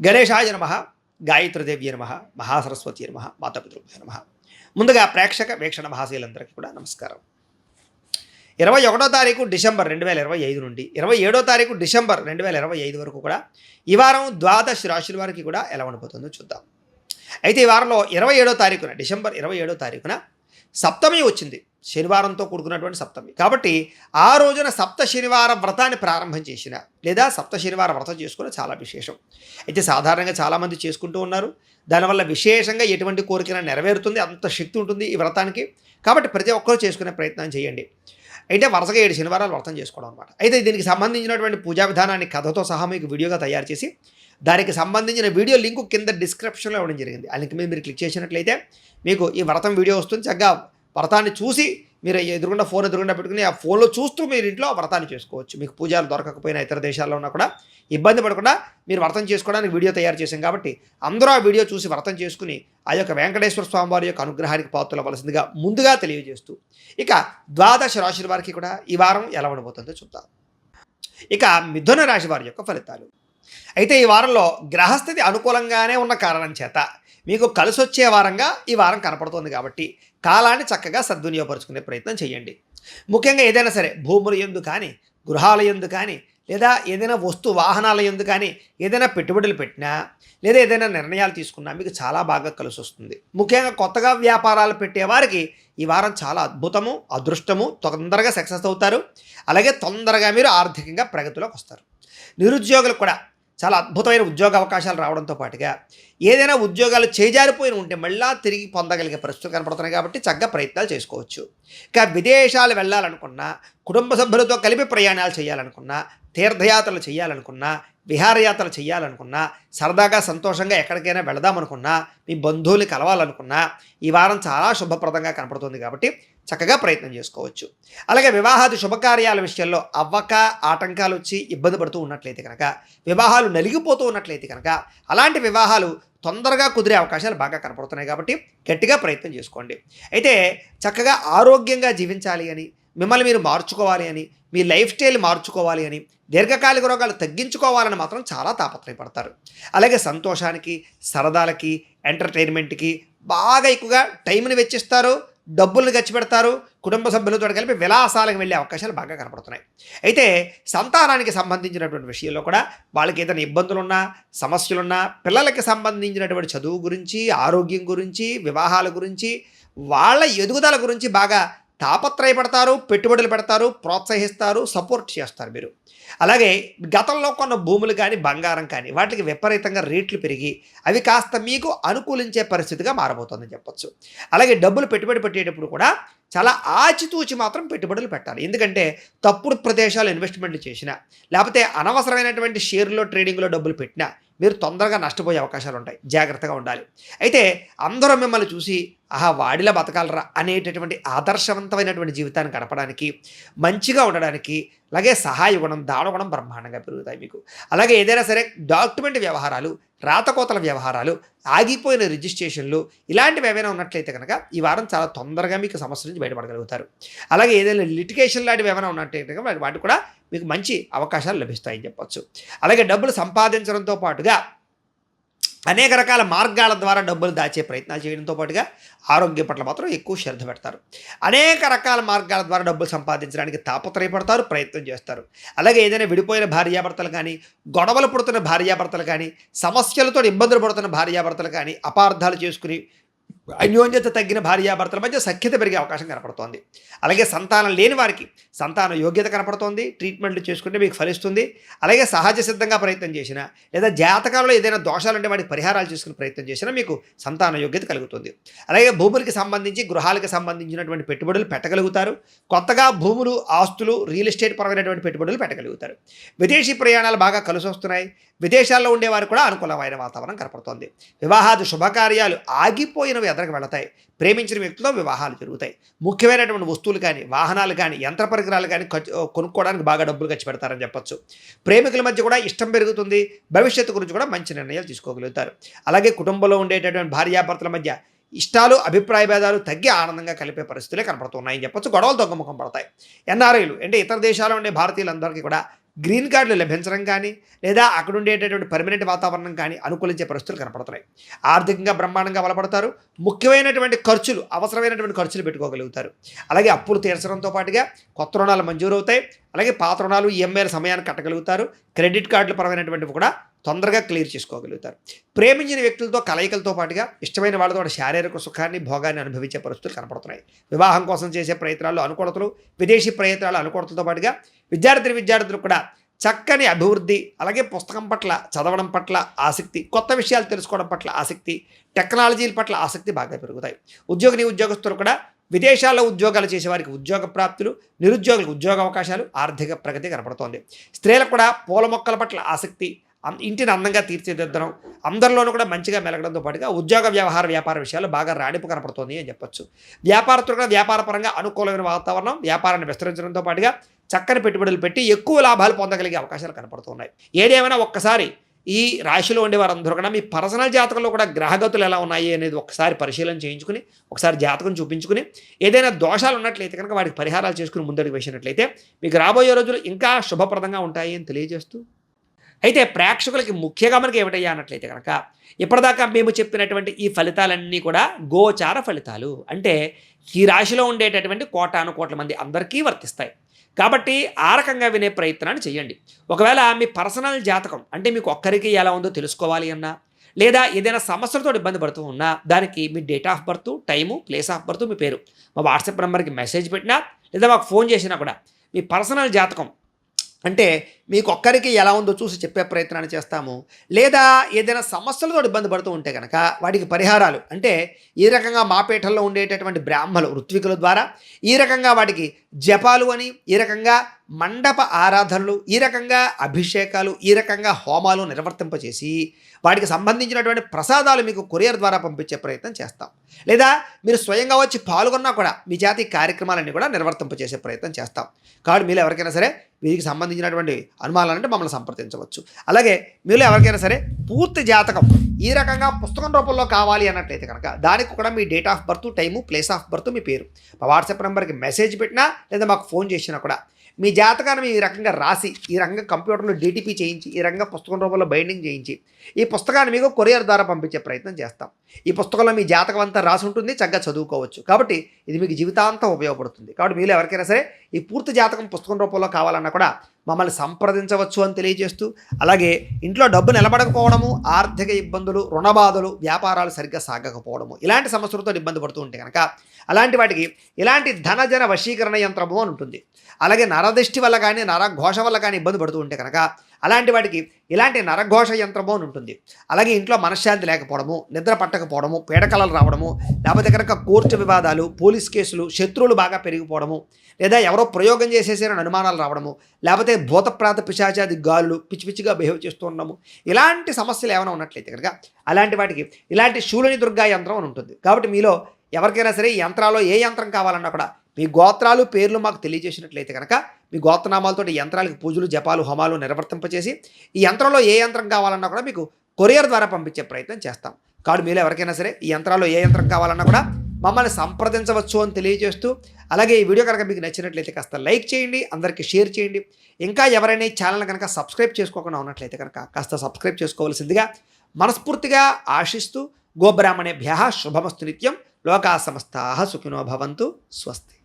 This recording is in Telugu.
గణేశాయ నమః, గాయత్రీదేవ్యై నమః, మహాసరస్వతి నమః, మాతాపితృభ్యో నమః. ముందుగా ప్రేక్షక వీక్షణ మహాశీలందరికీ కూడా నమస్కారం. 21వ తారీఖు డిసెంబర్ 2025 నుండి 27వ తారీఖు డిసెంబర్ 2025 వరకు కూడా ఈ వారం ద్వాదశ రాశుల వారికి కూడా ఎలా ఉండబోతుందో చూద్దాం. అయితే ఈ వారంలో 27వ తారీఖున డిసెంబర్ 27వ తారీఖున సప్తమి వచ్చింది, శనివారంతో కూడుకున్నటువంటి సప్తమి. కాబట్టి ఆ రోజున సప్త శనివార వ్రతాన్ని ప్రారంభం చేసిన లేదా సప్త శనివార వ్రతం చేసుకున్న చాలా విశేషం. అయితే సాధారణంగా చాలామంది చేసుకుంటూ ఉన్నారు. దానివల్ల విశేషంగా ఎటువంటి కోరికైనా నెరవేరుతుంది, అంత శక్తి ఉంటుంది ఈ వ్రతానికి. కాబట్టి ప్రతి ఒక్కరూ చేసుకునే ప్రయత్నం చేయండి. అయితే వరుసగా 7 శనివారాలు వ్రతం చేసుకోవడం అనమాట. అయితే దీనికి సంబంధించినటువంటి పూజా విధానాన్ని కథతో సహా మీకు వీడియోగా తయారు చేసి దానికి సంబంధించిన వీడియో లింకు కింద డిస్క్రిప్షన్లో ఇవ్వడం జరిగింది. ఆ లింక్ మీద మీరు క్లిక్ చేసినట్లయితే మీకు ఈ వ్రతం వీడియో వస్తుంది. చక్కగా వ్రతాన్ని చూసి మీరు ఫోన్ ఎదురుగుండా పెట్టుకుని ఆ ఫోన్లో చూస్తూ మీరు ఇంట్లో వ్రతాన్ని చేసుకోవచ్చు. మీకు పూజలు దొరకకపోయినా ఇతర దేశాల్లో ఉన్నా కూడా ఇబ్బంది పడకుండా మీరు వ్రతం చేసుకోవడానికి వీడియో తయారు చేశాం. కాబట్టి అందరూ ఆ వీడియో చూసి వ్రతం చేసుకుని ఆ యొక్క వెంకటేశ్వర స్వామి వారి యొక్క అనుగ్రహానికి పాత్రలవలసిందిగా ముందుగా తెలియజేస్తూ ఇక ద్వాదశ రాశుల వారికి కూడా ఈ వారం ఎలా ఉండబోతుందో చూద్దాం. ఇక మిథున రాశి వారి యొక్క ఫలితాలు. అయితే ఈ వారంలో గ్రహస్థితి అనుకూలంగానే ఉన్న కారణం చేత మీకు కలిసి వచ్చే వారంగా ఈ వారం కనపడుతుంది. కాబట్టి కాలాన్ని చక్కగా సద్వినియోగపరుచుకునే ప్రయత్నం చేయండి. ముఖ్యంగా ఏదైనా సరే భూముల యందు కానీ, గృహాల యందు కానీ, లేదా ఏదైనా వస్తు వాహనాల యందు కానీ ఏదైనా పెట్టుబడులు పెట్టినా లేదా ఏదైనా నిర్ణయాలు తీసుకున్నా మీకు చాలా బాగా కలిసి వస్తుంది. ముఖ్యంగా కొత్తగా వ్యాపారాలు పెట్టేవారికి ఈ వారం చాలా అద్భుతము, అదృష్టము, తొందరగా సక్సెస్ అవుతారు. అలాగే తొందరగా మీరు ఆర్థికంగా ప్రగతిలోకి వస్తారు. నిరుద్యోగులు కూడా చాలా అద్భుతమైన ఉద్యోగ అవకాశాలు రావడంతో పాటుగా ఏదైనా ఉద్యోగాలు చేజారిపోయిన ఉంటే మళ్ళా తిరిగి పొందగలిగే పరిస్థితులు కనపడుతున్నాయి. కాబట్టి చక్కగా ప్రయత్నాలు చేసుకోవచ్చు. ఇక విదేశాలు వెళ్ళాలనుకున్నా, కుటుంబ సభ్యులతో కలిపి ప్రయాణాలు చేయాలనుకున్నా, తీర్థయాత్రలు చేయాలనుకున్నా, విహారయాత్రలు చేయాలనుకున్నా, సరదాగా సంతోషంగా ఎక్కడికైనా వెళదామనుకున్నా, మీ బంధువుల్ని కలవాలనుకున్నా ఈ వారం చాలా శుభప్రదంగా కనపడుతుంది. కాబట్టి చక్కగా ప్రయత్నం చేసుకోవచ్చు. అలాగే వివాహాది శుభకార్యాల విషయంలో అవ్వక ఆటంకాలు వచ్చి ఇబ్బంది పడుతూ ఉన్నట్లయితే కనుక, వివాహాలు నలిగిపోతూ ఉన్నట్లయితే కనుక అలాంటి వివాహాలు తొందరగా కుదిరే అవకాశాలు బాగా కనపడుతున్నాయి. కాబట్టి గట్టిగా ప్రయత్నం చేసుకోండి. అయితే చక్కగా ఆరోగ్యంగా జీవించాలి అని, మిమ్మల్ని మీరు మార్చుకోవాలి అని, మీ లైఫ్ స్టైల్ మార్చుకోవాలి అని, దీర్ఘకాలిక రోగాలు తగ్గించుకోవాలని మాత్రం చాలా తాపత్రయపడతారు. అలాగే సంతోషానికి, సరదాలకి, ఎంటర్టైన్మెంట్కి బాగా ఎక్కువగా టైంని వెచ్చిస్తారు, డబ్బుల్ని ఖర్చు పెడతారు. కుటుంబ సభ్యులతో కలిపి విలాసాలకు వెళ్ళే అవకాశాలు బాగా కనపడుతున్నాయి. అయితే సంతానానికి సంబంధించినటువంటి విషయంలో కూడా వాళ్ళకి ఏదైనా ఇబ్బందులున్నా, సమస్యలున్నా, పిల్లలకి సంబంధించినటువంటి చదువు గురించి, ఆరోగ్యం గురించి, వివాహాల గురించి, వాళ్ళ ఎదుగుదల గురించి బాగా తాపత్రయపడతారు, పెట్టుబడులు పెడతారు, ప్రోత్సహిస్తారు, సపోర్ట్ చేస్తారు మీరు. అలాగే గతంలో కొన్న భూములు కానీ, బంగారం కానీ వాటికి విపరీతంగా రేట్లు పెరిగి అవి కాస్త మీకు అనుకూలించే పరిస్థితిగా మారబోతుందని చెప్పొచ్చు. అలాగే డబ్బులు పెట్టుబడి పెట్టేటప్పుడు కూడా చాలా ఆచితూచి మాత్రం పెట్టుబడులు పెట్టాలి. ఎందుకంటే తప్పుడు ప్రదేశాలు ఇన్వెస్ట్మెంట్లు చేసినా, లేకపోతే అనవసరమైనటువంటి షేర్లో ట్రేడింగ్లో డబ్బులు పెట్టినా మీరు తొందరగా నష్టపోయే అవకాశాలు ఉంటాయి. జాగ్రత్తగా ఉండాలి. అయితే అందరూ మిమ్మల్ని చూసి ఆహా వాడిలా బతకాలరా అనేటటువంటి ఆదర్శవంతమైనటువంటి జీవితాన్ని గడపడానికి, మంచిగా ఉండడానికి, అలాగే సహాయ గుణం, దానగుణం బ్రహ్మాండంగా పెరుగుతాయి మీకు. అలాగే ఏదైనా సరే డాక్యుమెంట్ వ్యవహారాలు, రాతకోతల వ్యవహారాలు, ఆగిపోయిన రిజిస్ట్రేషన్లు ఇలాంటివి ఏమైనా ఉన్నట్లయితే కనుక ఈ వారం చాలా తొందరగా మీకు సమస్య నుంచి బయటపడగలుగుతారు. అలాగే ఏదైనా లిటిగేషన్ లాంటివి ఏమైనా ఉన్నట్లయితే వాటి కూడా మీకు మంచి అవకాశాలు లభిస్తాయని చెప్పొచ్చు. అలాగే డబ్బులు సంపాదించడంతో పాటుగా అనేక రకాల మార్గాల ద్వారా డబ్బులు దాచే ప్రయత్నాలు చేయడంతో పాటుగా ఆరోగ్యం పట్ల మాత్రం ఎక్కువ శ్రద్ధ పెడతారు. అనేక రకాల మార్గాల ద్వారా డబ్బులు సంపాదించడానికి తాపత్రయపడతారు, ప్రయత్నం చేస్తారు. అలాగే ఏదైనా విడిపోయిన భార్యాభర్తలు కానీ, గొడవలు పుడుతున్న భార్యాభర్తలు కానీ, సమస్యలతో ఇబ్బందులు పడుతున్న భార్యాభర్తలు కానీ, అపార్థాలు చేసుకుని అన్యోన్యత తగ్గిన భార్యాభర్తల మధ్య సఖ్యత పెరిగే అవకాశం కనపడుతోంది. అలాగే సంతానం లేని వారికి సంతాన యోగ్యత కనపడుతోంది. ట్రీట్మెంట్లు చేసుకుంటే మీకు ఫలిస్తుంది. అలాగే సహజ సిద్ధంగా ప్రయత్నం చేసినా లేదా జాతకాలలో ఏదైనా దోషాలుంటే వాటికి పరిహారాలు చేసుకునే ప్రయత్నం చేసినా మీకు సంతాన యోగ్యత కలుగుతుంది. అలాగే భూములకి సంబంధించి, గృహాలకు సంబంధించినటువంటి పెట్టుబడులు పెట్టగలుగుతారు. కొత్తగా భూములు, ఆస్తులు, రియల్ ఎస్టేట్ పరమైనటువంటి పెట్టుబడులు పెట్టగలుగుతారు. విదేశీ ప్రయాణాలు బాగా కలిసి వస్తున్నాయి. విదేశాల్లో ఉండేవారు కూడా అనుకూలమైన వాతావరణం కనపడుతోంది. వివాహాది శుభకార్యాలు ఆగిపోయినవి ఎదరికి వెళతాయి. ప్రేమించిన వ్యక్తితో వివాహాలు జరుగుతాయి. ముఖ్యమైనటువంటి వస్తువులు కానీ, వాహనాలు కానీ, యంత్ర పరికరాలు కానీ కొనుక్కోవడానికి బాగా డబ్బులు ఖర్చు పెడతారని చెప్పొచ్చు. ప్రేమికుల మధ్య కూడా ఇష్టం పెరుగుతుంది. భవిష్యత్తు గురించి కూడా మంచి నిర్ణయాలు తీసుకోగలుగుతారు. అలాగే కుటుంబంలో ఉండేటటువంటి భార్యాభర్తల మధ్య ఇష్టాలు, అభిప్రాయ భేదాలు తగ్గి ఆనందంగా కలిపే పరిస్థితులే కనపడుతున్నాయని చెప్పొచ్చు. గొడవలు తగ్గుముఖం పడతాయి. ఎన్ఆర్ఐలు అంటే ఇతర దేశాల్లో ఉండే భారతీయులందరికీ కూడా గ్రీన్ కార్డులు లభించడం కానీ లేదా అక్కడ ఉండేటటువంటి పర్మనెంట్ వాతావరణం కానీ అనుకూలించే పరిస్థితులు కనపడుతున్నాయి. ఆర్థికంగా బ్రహ్మాండంగా బలపడతారు. ముఖ్యమైనటువంటి ఖర్చులు, అవసరమైనటువంటి ఖర్చులు పెట్టుకోగలుగుతారు. అలాగే అప్పులు తీర్చడంతో పాటుగా కొత్త రుణాలు మంజూరవుతాయి. అలాగే పాత రుణాలు ఈఎంఐల సమయాన్ని కట్టగలుగుతారు. క్రెడిట్ కార్డుల పరమైనటువంటివి కూడా తొందరగా క్లియర్ చేసుకోగలుగుతారు. ప్రేమించిన వ్యక్తులతో కలయికలతో పాటుగా ఇష్టమైన వాళ్ళతో శారీరక సుఖాన్ని, భోగాన్ని అనుభవించే పరిస్థితులు కనపడుతున్నాయి. వివాహం కోసం చేసే ప్రయత్నాలు అనుకూలతలు, విదేశీ ప్రయత్నాలు అనుకూలతలతో పాటుగా విద్యార్థులు కూడా చక్కని అభివృద్ధి, అలాగే పుస్తకం పట్ల, చదవడం పట్ల ఆసక్తి, కొత్త విషయాలు తెలుసుకోవడం పట్ల ఆసక్తి, టెక్నాలజీల పట్ల ఆసక్తి బాగా పెరుగుతాయి. ఉద్యోగస్తులు కూడా విదేశాల్లో ఉద్యోగాలు చేసేవారికి ఉద్యోగ ప్రాప్తులు, నిరుద్యోగులకు ఉద్యోగ అవకాశాలు, ఆర్థిక ప్రగతి కనపడుతోంది. స్త్రీలకు కూడా పూల మొక్కల పట్ల ఆసక్తి, ఇంటిని అందంగా తీర్చిదిద్దడం, అందరిలోనూ కూడా మంచిగా మెలగడంతో పాటుగా ఉద్యోగ వ్యాపార విషయాలు బాగా రాణింపు కనపడుతోంది అని చెప్పొచ్చు. వ్యాపారస్తులు కూడా వ్యాపారపరంగా అనుకూలమైన వాతావరణం, వ్యాపారాన్ని విస్తరించడంతో పాటుగా చక్కని పెట్టుబడులు పెట్టి ఎక్కువ లాభాలు పొందగలిగే అవకాశాలు కనపడుతున్నాయి. ఏదేమైనా ఒక్కసారి ఈ రాశిలో ఉండే వారందరూ కూడా మీ పర్సనల్ జాతకంలో కూడా గ్రహగతులు ఎలా ఉన్నాయి అనేది ఒకసారి పరిశీలన చేయించుకుని, ఒకసారి జాతకం చూపించుకుని, ఏదైనా దోషాలు ఉన్నట్లయితే కనుక వాటికి పరిహారాలు చేసుకుని ముందడుగు వేసినట్లయితే మీకు రాబోయే రోజులు ఇంకా శుభప్రదంగా ఉంటాయి అని తెలియజేస్తూ, అయితే ప్రేక్షకులకి ముఖ్యంగా మనకి ఏమిటయ్యా అన్నట్లయితే కనుక ఇప్పటిదాకా మేము చెప్పినటువంటి ఈ ఫలితాలన్నీ కూడా గోచార ఫలితాలు. అంటే ఈ రాశిలో ఉండేటటువంటి కోటాను కోట్ల మంది అందరికీ వర్తిస్తాయి. కాబట్టి ఆ రకంగా వినే ప్రయత్నాన్ని చేయండి. ఒకవేళ మీ పర్సనల్ జాతకం అంటే మీకు ఒక్కరికి ఎలా ఉందో తెలుసుకోవాలి అన్నా, లేదా ఏదైనా సమస్యలతో ఇబ్బంది పడుతూ ఉన్నా, దానికి మీ date of birth, time, place of birth, మీ పేరు మా వాట్సాప్ నెంబర్కి మెసేజ్ పెట్టినా లేదా మాకు ఫోన్ చేసినా కూడా మీ పర్సనల్ జాతకం అంటే మీకు ఒక్కరికి ఎలా ఉందో చూసి చెప్పే ప్రయత్నాన్ని చేస్తాము. లేదా ఏదైనా సమస్యలతో ఇబ్బంది పడుతూ ఉంటే కనుక వాటికి పరిహారాలు అంటే ఈ రకంగా మా పీఠంలో ఉండేటటువంటి బ్రాహ్మలు, ఋత్వికుల ద్వారా ఈ రకంగా వాటికి జపాలు అని, ఈ రకంగా మండప ఆరాధనలు, ఈ రకంగా అభిషేకాలు, ఈ రకంగా హోమాలు నిర్వర్తింపచేసి వాటికి సంబంధించినటువంటి ప్రసాదాలు మీకు కొరియర్ ద్వారా పంపించే ప్రయత్నం చేస్తాం. లేదా మీరు స్వయంగా వచ్చి పాల్గొన్నా కూడా మీ జాతి కార్యక్రమాలన్నీ కూడా నిర్వర్తింపచేసే ప్రయత్నం చేస్తాం. కాబట్టి మీరు ఎవరికైనా సరే వీరికి సంబంధించినటువంటి అనుమానాలంటే మమ్మల్ని సంప్రదించవచ్చు. అలాగే మీరు ఎవరికైనా సరే పూర్తి జాతకం ఈ రకంగా పుస్తకం రూపంలో కావాలి అన్నట్లయితే కనుక దానికి కూడా మీ date of birth, time, place of birth, మీ పేరు మా వాట్సాప్ నెంబర్కి మెసేజ్ పెట్టినా లేదా మాకు ఫోన్ చేసినా కూడా మీ జాతకాన్ని ఈ రకంగా రాసి, ఈ రకంగా కంప్యూటర్లో డీటీపీ చేయించి, ఈ రకంగా పుస్తకం రూపంలో బైండింగ్ చేయించి ఈ పుస్తకాన్ని మీకు కొరియర్ ద్వారా పంపించే ప్రయత్నం చేస్తాం. ఈ పుస్తకంలో మీ జాతకం అంతా రాసి ఉంటుంది, చక్కగా చదువుకోవచ్చు. కాబట్టి ఇది మీకు జీవితాంతం ఉపయోగపడుతుంది. కాబట్టి మీరు ఎవరికైనా సరే ఈ పూర్తి జాతకం పుస్తకం రూపంలో కావాలన్నా కూడా మమ్మల్ని సంప్రదించవచ్చు అని తెలియజేస్తూ, అలాగే ఇంట్లో డబ్బు నిలబడకపోవడము, ఆర్థిక ఇబ్బందులు, రుణబాధలు, వ్యాపారాలు సరిగ్గా సాగకపోవడము, ఇలాంటి సమస్యలతో ఇబ్బంది పడుతూ ఉంటే కనుక అలాంటి వాటికి ఇలాంటి ధనజన వశీకరణ యంత్రము అని ఉంటుంది. అలాగే నరదృష్టి వల్ల కానీ, నరఘోష వల్ల కానీ ఇబ్బంది పడుతూ ఉంటే కనుక అలాంటి వాటికి ఇలాంటి నరఘోష యంత్రము అని ఉంటుంది. అలాగే ఇంట్లో మనశ్శాంతి లేకపోవడము, నిద్ర పట్టకపోవడము, పీడకలలు రావడము, లేకపోతే కనుక కోర్టు వివాదాలు, పోలీస్ కేసులు, శత్రువులు బాగా పెరిగిపోవడము, లేదా ఎవరో ప్రయోగం చేసేసారని అనుమానాలు రావడము, లేకపోతే భూతప్రాత పిశాచాది గాలులు పిచ్చిగా బిహేవ్ చేస్తూ ఉండడము, ఇలాంటి సమస్యలు ఏమైనా ఉన్నట్లయితే కనుక అలాంటి వాటికి ఇలాంటి శూలిని దుర్గా యంత్రం అని ఉంటుంది. కాబట్టి మీలో ఎవరికైనా సరే ఈ యంత్రాల్లో ఏ యంత్రం కావాలన్నా కూడా మీ గోత్రాలు, పేర్లు మాకు తెలియజేసినట్లయితే కనుక మీ గోత్రనామాలతో ఈ యంత్రాలకు పూజలు, జపాలు, హోమాలు నిర్వర్తింపచేసి ఈ యంత్రంలో ఏ యంత్రం కావాలన్నా కూడా మీకు కొరియర్ ద్వారా పంపించే ప్రయత్నం చేస్తాం. కాబట్టి మీరు ఎవరికైనా సరే ఈ యంత్రాల్లో ఏ యంత్రం కావాలన్నా కూడా మమ్మల్ని సంప్రదించవచ్చు అని తెలియజేస్తూ, అలాగే ఈ వీడియో కనుక మీకు నచ్చినట్లయితే కాస్త లైక్ చేయండి, అందరికీ షేర్ చేయండి. ఇంకా ఎవరైనా ఈ ఛానల్ కనుక సబ్స్క్రైబ్ చేసుకోకుండా ఉన్నట్లయితే కనుక కాస్త సబ్స్క్రైబ్ చేసుకోవాల్సిందిగా మనస్ఫూర్తిగా ఆశిస్తూ, గోబ్రాహ్మణేభ్యః శుభమస్తు నిత్యం, లోకా సమస్తాః సుఖినో భవంతు, స్వస్తి.